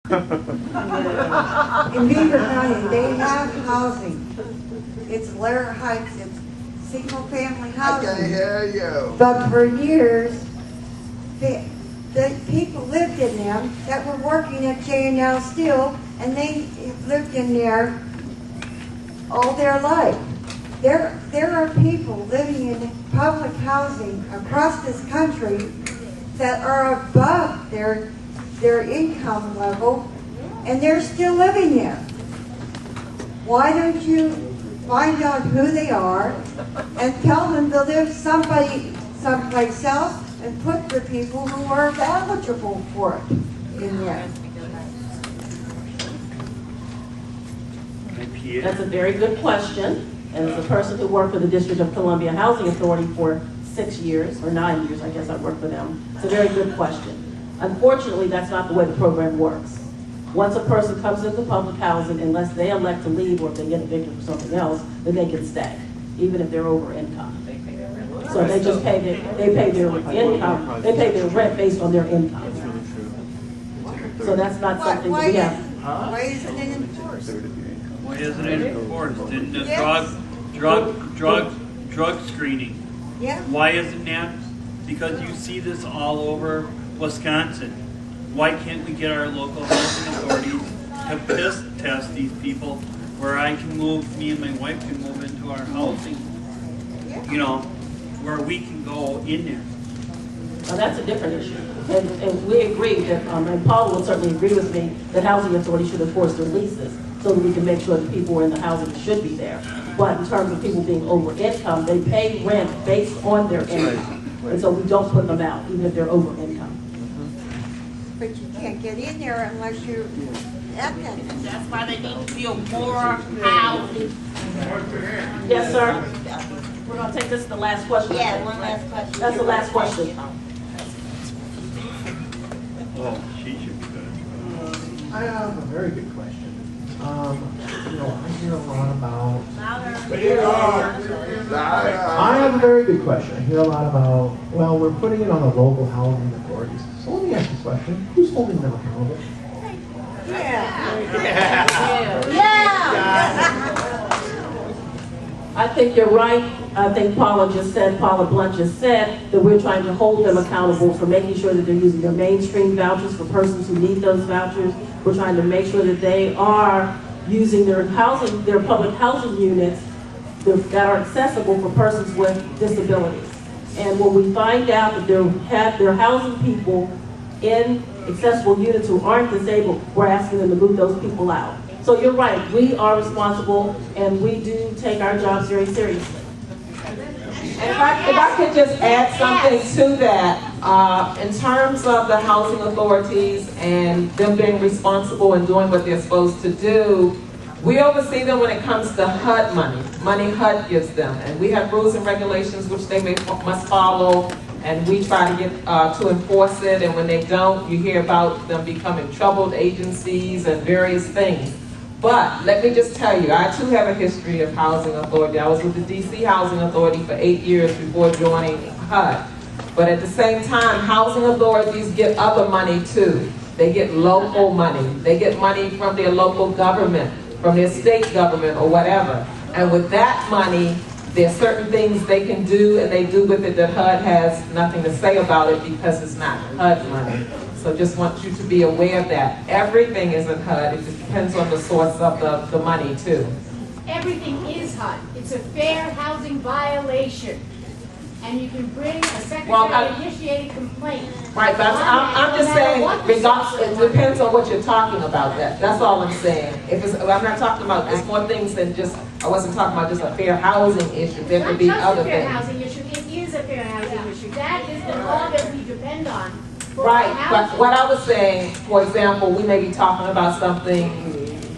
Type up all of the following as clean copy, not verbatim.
In Beaver County, they have housing. It's Lair Heights, it's single-family I can housing. hear you. But for years, the people lived in them that were working at J&L Steel, and they lived in there all their life. There are people living in public housing across this country that are above their income level, and they're still living there. Why don't you find out who they are and tell them to live someplace else and put the people who are eligible for it in there? That's a very good question. And as a person who worked for the District of Columbia Housing Authority for 6 years, or 9 years, I guess I worked for them, it's a very good question. Unfortunately, that's not the way the program works. Once a person comes into public housing, unless they elect to leave or if they get evicted for something else, then they can stay, even if they're over income. So they just pay their income, they pay their rent based on their income. So that's not something we have. Why isn't it enforced? Why isn't it enforced? And the drug screening. Yeah. Why isn't that? Because you see this all over Wisconsin. Why can't we get our local housing authorities to piss test these people where I can move, me and my wife can move into our housing, you know, where we can go in there. Now that's a different issue. And we agree that, and Paul will certainly agree with me, that housing authorities should enforce their leases so that we can make sure that people who are in the housing should be there. But in terms of people being over income, they pay rent based on their income. And so we don't put them out, even if they're over income. But you can't get in there unless you're at that. That's why they need to build more housing. Yes, sir? We're going to take this as the last question. Yeah, one last question. That's the last question. Oh, she should be good. I have a very good question. I hear a lot about. I have a very good question. I hear a lot about. Well, we're putting it on the local housing authorities. So let me ask this question: who's holding them accountable? I think you're right. I think Paula Blunt just said that we're trying to hold them accountable for making sure that they're using their mainstream vouchers for persons who need those vouchers. We're trying to make sure that they are using their public housing units that are accessible for persons with disabilities. And when we find out that they're housing people in accessible units who aren't disabled, we're asking them to move those people out. So you're right, we are responsible and we do take our jobs very seriously. And if I could just add something to that, in terms of the housing authorities and them being responsible and doing what they're supposed to do, we oversee them when it comes to HUD money HUD gives them. And we have rules and regulations which they must follow, and we try to get to enforce it, and when they don't, you hear about them becoming troubled agencies and various things. But let me just tell you, I too have a history of housing authority. I was with the DC Housing Authority for 8 years before joining HUD. But at the same time, housing authorities get other money too. They get local money. They get money from their local government, from their state government or whatever. And with that money, there are certain things they can do and they do with it that HUD has nothing to say about it because it's not HUD money. So just want you to be aware of that. Everything isn't HUD. It just depends on the source of the money too. Everything is HUD. It's a fair housing violation. And you can bring a secretary-initiated complaint. Right, but I'm just saying, it depends on what you're talking about. That's all I'm saying. I'm not talking about, there's more things than just, I wasn't talking about just a fair housing issue. There could be other things. It's not just a fair housing issue. It is a fair housing issue. That is the law that we depend on. Right, but what I was saying, for example, we may be talking about something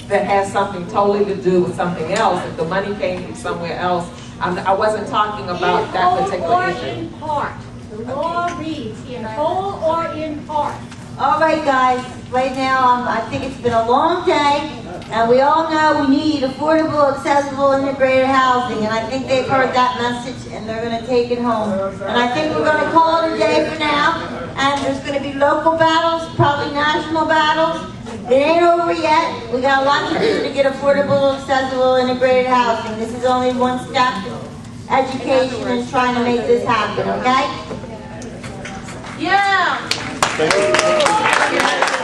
that has something totally to do with something else. If the money came from somewhere else, I wasn't talking about that particular issue. In part. The law reads in whole or in part. All right, guys. Right now, I think it's been a long day, and we all know we need affordable, accessible, integrated housing. And I think they've heard that message, and they're going to take it home. And I think we're going to call it a day for now. And there's going to be local battles, probably national battles. It ain't over yet. We got a lot to do to get affordable, accessible, integrated housing. This is only one step. Education and trying to make this happen, okay? Yeah. Thank you.